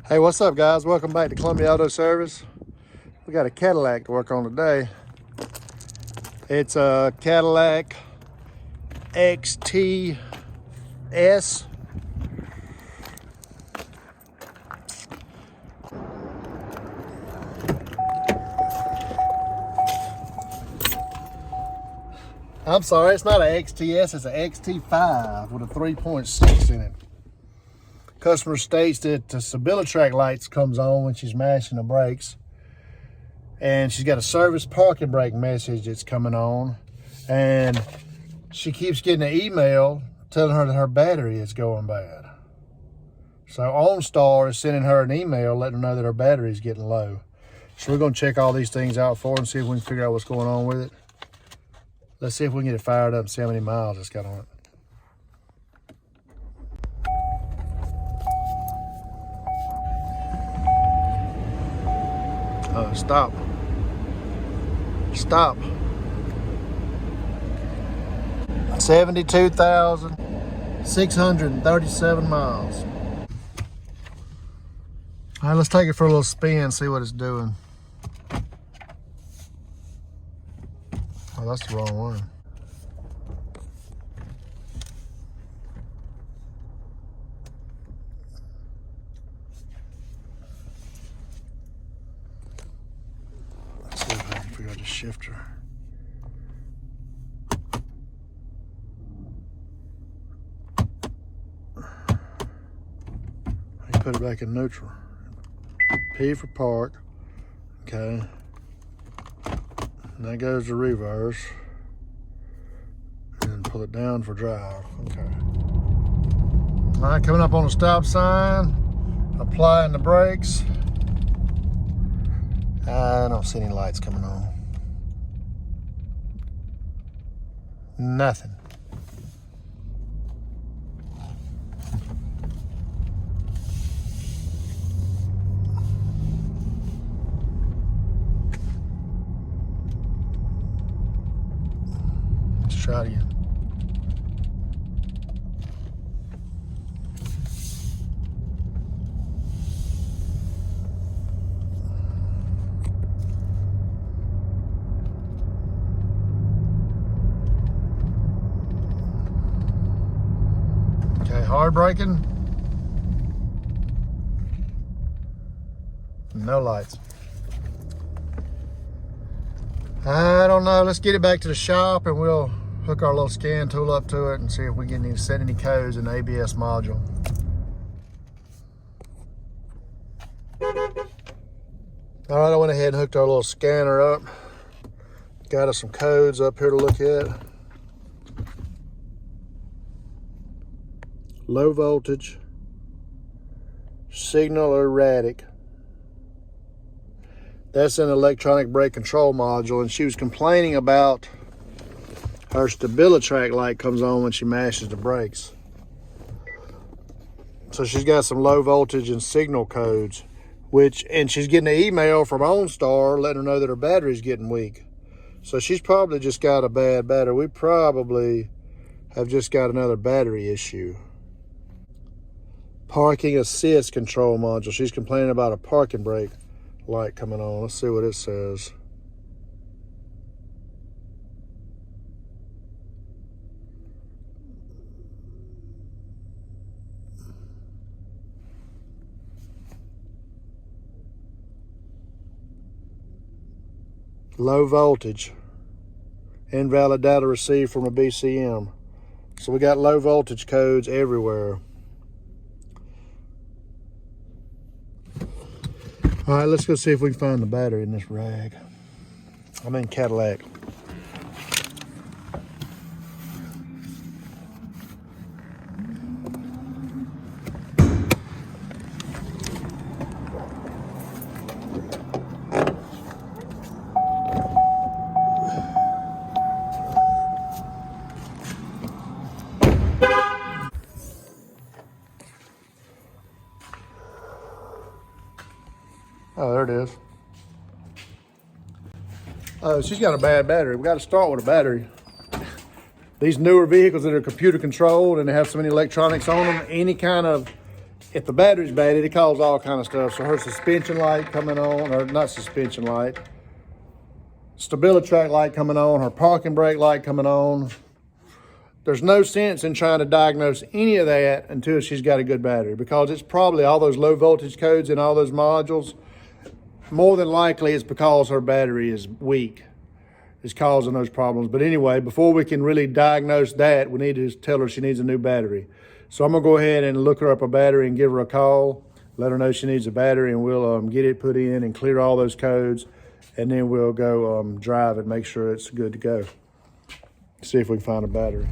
Hey, what's up, guys? Welcome back to Columbia Auto Service. We got a Cadillac to work on today. It's a Cadillac XTS. I'm sorry, it's not an XTS, it's an XT5 with a 3.6 in it. Customer states that the Stabilitrac lights comes on when she's mashing the brakes. And she's got a service parking brake message that's coming on. And she keeps getting an email telling her that her battery is going bad. So Onstar is sending her an email letting her know that her battery is getting low. So we're going to check all these things out for her and see if we can figure out what's going on with it. Let's see if we can get it fired up and see how many miles it's got on it. Stop. Stop. 72,637 miles. All right, let's take it for a little spin, see what it's doing. Oh, that's the wrong one. Let's see if I can figure out the shifter. You put it back in neutral. P for park. Okay. And that goes to reverse. And pull it down for drive. Okay. All right, coming up on the stop sign. Applying the brakes. I don't see any lights coming on. Nothing. Let's try it again. Okay, hard braking. No lights. I don't know. Let's get it back to the shop and we'll hook our little scan tool up to it and see if we can set any codes in the ABS module. All right, I went ahead and hooked our little scanner up. Got us some codes up here to look at. Low voltage, signal erratic. That's an electronic brake control module, and she was complaining about her Stabilitrac light comes on when she mashes the brakes. So she's got some low voltage and signal codes, and she's getting an email from Onstar letting her know that her battery's getting weak. So she's probably just got a bad battery. We probably have just got another battery issue. Parking assist control module. She's complaining about a parking brake light coming on. Let's see what it says. Low voltage. Invalid data received from a BCM. So we got low voltage codes everywhere. All right, let's go see if we can find the battery in this rag. I'm in Cadillac. Oh, there it is. Oh, she's got a bad battery. We got to start with a battery. These newer vehicles that are computer controlled and they have so many electronics on them, any kind of if the battery's bad, it causes all kind of stuff. So her suspension light coming on, or not suspension light, Stabilitrac light coming on, her parking brake light coming on. There's no sense in trying to diagnose any of that until she's got a good battery, because it's probably all those low voltage codes in all those modules. More than likely it's because her battery is weak, is causing those problems. But anyway, before we can really diagnose that, we need to tell her she needs a new battery. So I'm gonna go ahead and look her up a battery and give her a call, let her know she needs a battery, and we'll get it put in and clear all those codes, and then we'll go drive it, make sure it's good to go. See if we can find a battery.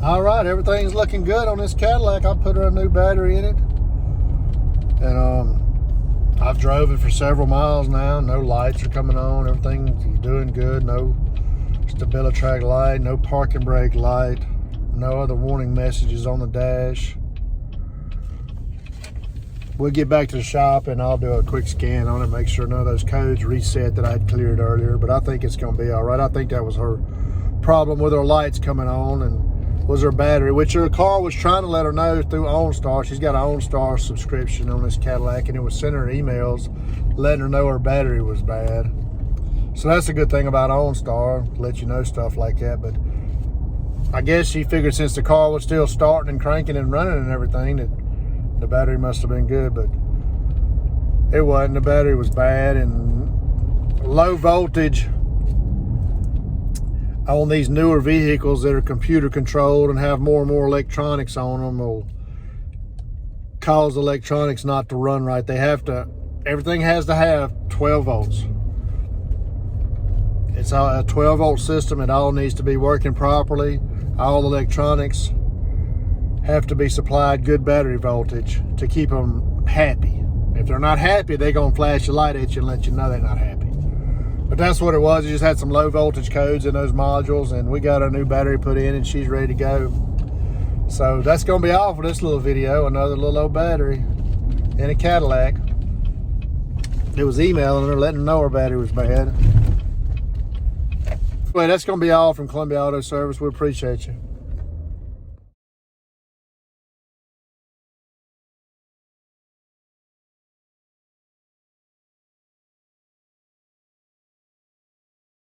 All right, everything's looking good on this Cadillac. I put her a new battery in it, and I've drove it for several miles now. No lights are coming on. Everything's doing good. No Stabilitrac light, no parking brake light, no other warning messages on the dash. We'll get back to the shop and I'll do a quick scan on it, make sure none of those codes reset that I'd cleared earlier. But I think it's going to be all right. I think that was her problem with her lights coming on, and was her battery, which her car was trying to let her know through Onstar. She's got an Onstar subscription on this Cadillac, and it was sending her emails letting her know her battery was bad. So that's a good thing about OnStar, let you know stuff like that. But I guess she figured since the car was still starting and cranking and running and everything, that the battery must have been good, but it wasn't. The battery was bad, and low voltage on these newer vehicles that are computer controlled and have more and more electronics on them will cause electronics not to run right. They have to, everything has to have 12 volts. It's a 12 volt system. It all needs to be working properly. All electronics have to be supplied good battery voltage to keep them happy. If they're not happy, they're gonna flash a light at you and let you know they're not happy. But that's what it was. It just had some low voltage codes in those modules, and we got our new battery put in and she's ready to go. So that's gonna be all for this little video. Another little old battery in a Cadillac. It was emailing her, letting her know her battery was bad. Anyway, that's gonna be all from Columbia Auto Service. We appreciate you.